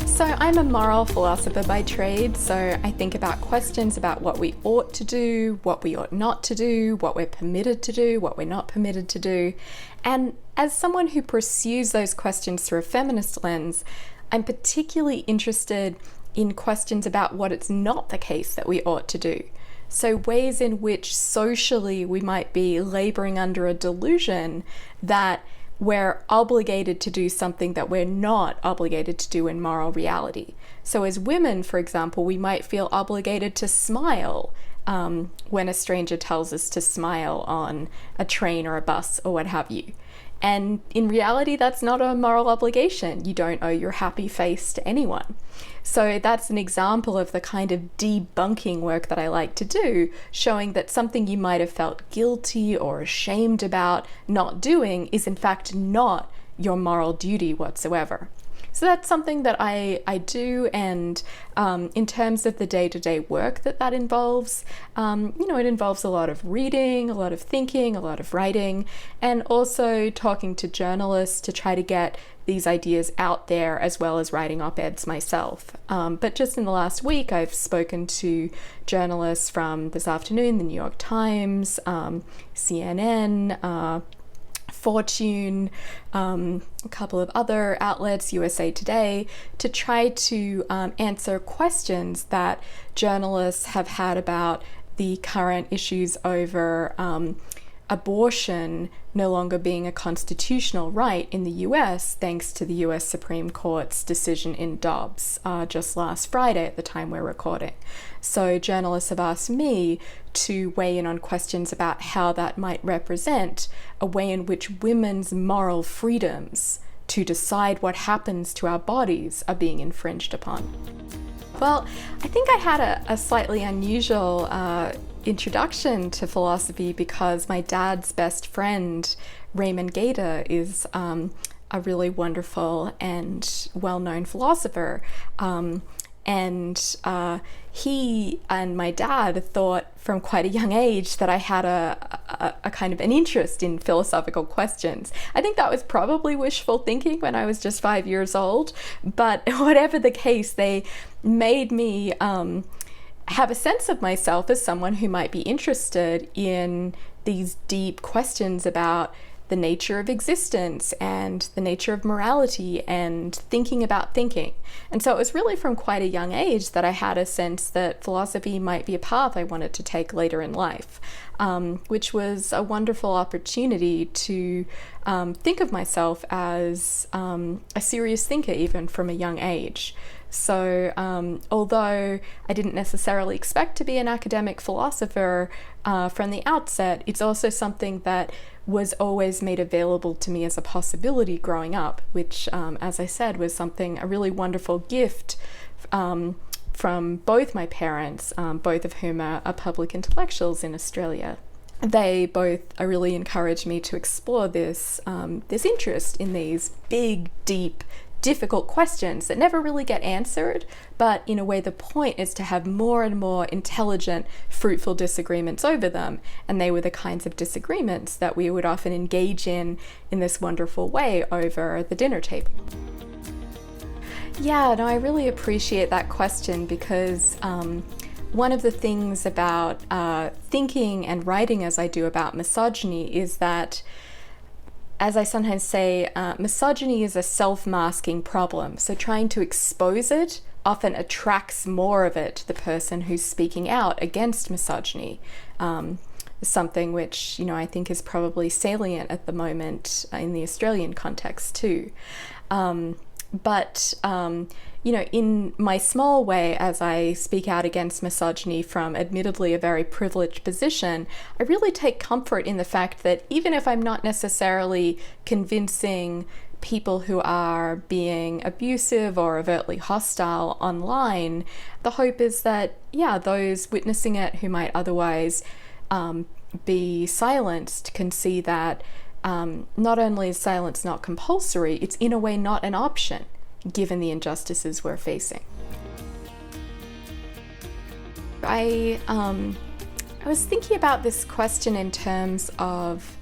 So I'm a moral philosopher by trade, so I think about questions about what we ought to do, what we ought not to do, what we're permitted to do, what we're not permitted to do. And as someone who pursues those questions through a feminist lens, I'm particularly interested in questions about what it's not the case that we ought to do. So ways in which socially we might be laboring under a delusion that we're obligated to do something that we're not obligated to do in moral reality. So as women, for example, we might feel obligated to smile when a stranger tells us to smile on a train or a bus or what have you. And in reality, that's not a moral obligation. You don't owe your happy face to anyone. So that's an example of the kind of debunking work that I like to do, showing that something you might have felt guilty or ashamed about not doing is in fact not your moral duty whatsoever. So that's something that I do, and in terms of the day-to-day work that involves, it involves a lot of reading, a lot of thinking, a lot of writing, and also talking to journalists to try to get these ideas out there, as well as writing op-eds myself. But just in the last week, I've spoken to journalists from this afternoon, the New York Times, CNN, Fortune, a couple of other outlets, USA Today, to try to answer questions that journalists have had about the current issues over abortion no longer being a constitutional right in the US, thanks to the US Supreme Court's decision in Dobbs just last Friday at the time we're recording. So journalists have asked me to weigh in on questions about how that might represent a way in which women's moral freedoms to decide what happens to our bodies are being infringed upon. Well, I think I had a slightly unusual introduction to philosophy because my dad's best friend, Raymond Gator, is a really wonderful and well-known philosopher. And he and my dad thought from quite a young age that I had a kind of an interest in philosophical questions. I think that was probably wishful thinking when I was just 5 years old, but whatever the case, they made me have a sense of myself as someone who might be interested in these deep questions about the nature of existence and the nature of morality and thinking about thinking. And so it was really from quite a young age that I had a sense that philosophy might be a path I wanted to take later in life, which was a wonderful opportunity to think of myself as a serious thinker even from a young age. So although I didn't necessarily expect to be an academic philosopher from the outset, it's also something that was always made available to me as a possibility growing up, which, as I said, was a really wonderful gift from both my parents, both of whom are public intellectuals in Australia. They both really encouraged me to explore this interest in these big, deep, difficult questions that never really get answered, but in a way the point is to have more and more intelligent, fruitful disagreements over them. And they were the kinds of disagreements that we would often engage in this wonderful way over the dinner table. Yeah, no, I really appreciate that question because one of the things about thinking and writing as I do about misogyny is that, as I sometimes say, misogyny is a self-masking problem. So trying to expose it often attracts more of it to the person who's speaking out against misogyny. Something which, I think is probably salient at the moment in the Australian context too. But in my small way, as I speak out against misogyny from admittedly a very privileged position, I really take comfort in the fact that even if I'm not necessarily convincing people who are being abusive or overtly hostile online, the hope is that, those witnessing it who might otherwise be silenced can see that not only is silence not compulsory, it's in a way not an option, given the injustices we're facing. I was thinking about this question in terms of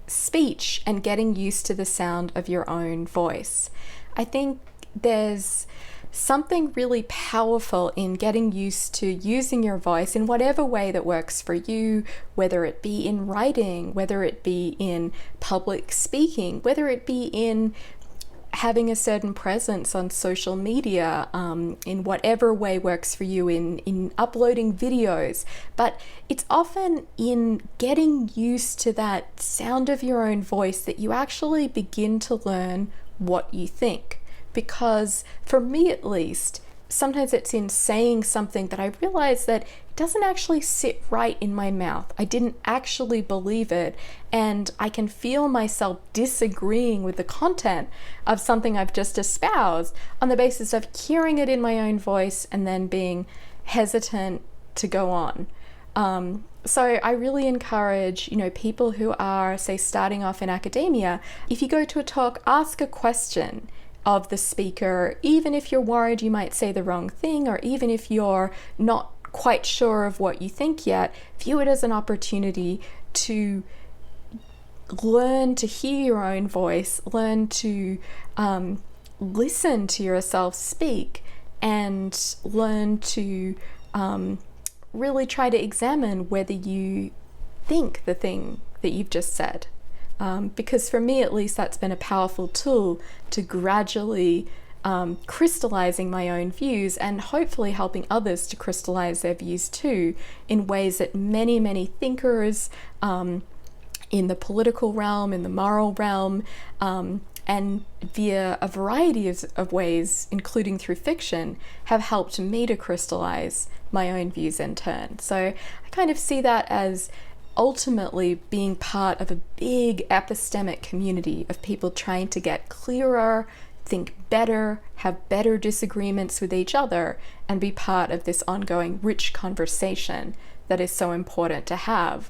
speech and getting used to the sound of your own voice. I think there's something really powerful in getting used to using your voice in whatever way that works for you, whether it be in writing, whether it be in public speaking, whether it be in having a certain presence on social media, in whatever way works for you, in uploading videos. But it's often in getting used to that sound of your own voice that you actually begin to learn what you think. Because for me at least, sometimes it's in saying something that I realize that it doesn't actually sit right in my mouth. I didn't actually believe it, and I can feel myself disagreeing with the content of something I've just espoused on the basis of hearing it in my own voice and then being hesitant to go on. So I really encourage, people who are, say, starting off in academia, if you go to a talk, ask a question of the speaker, even if you're worried you might say the wrong thing, or even if you're not quite sure of what you think yet, view it as an opportunity to learn to hear your own voice, learn to listen to yourself speak, and learn to really try to examine whether you think the thing that you've just said. Because for me, at least, that's been a powerful tool to gradually crystallizing my own views and hopefully helping others to crystallize their views too, in ways that many, many thinkers in the political realm, in the moral realm, and via a variety of ways, including through fiction, have helped me to crystallize my own views in turn. So I kind of see that as ultimately being part of a big epistemic community of people trying to get clearer, think better, have better disagreements with each other, and be part of this ongoing rich conversation that is so important to have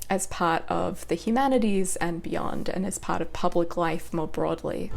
as part of the humanities and beyond, and as part of public life more broadly.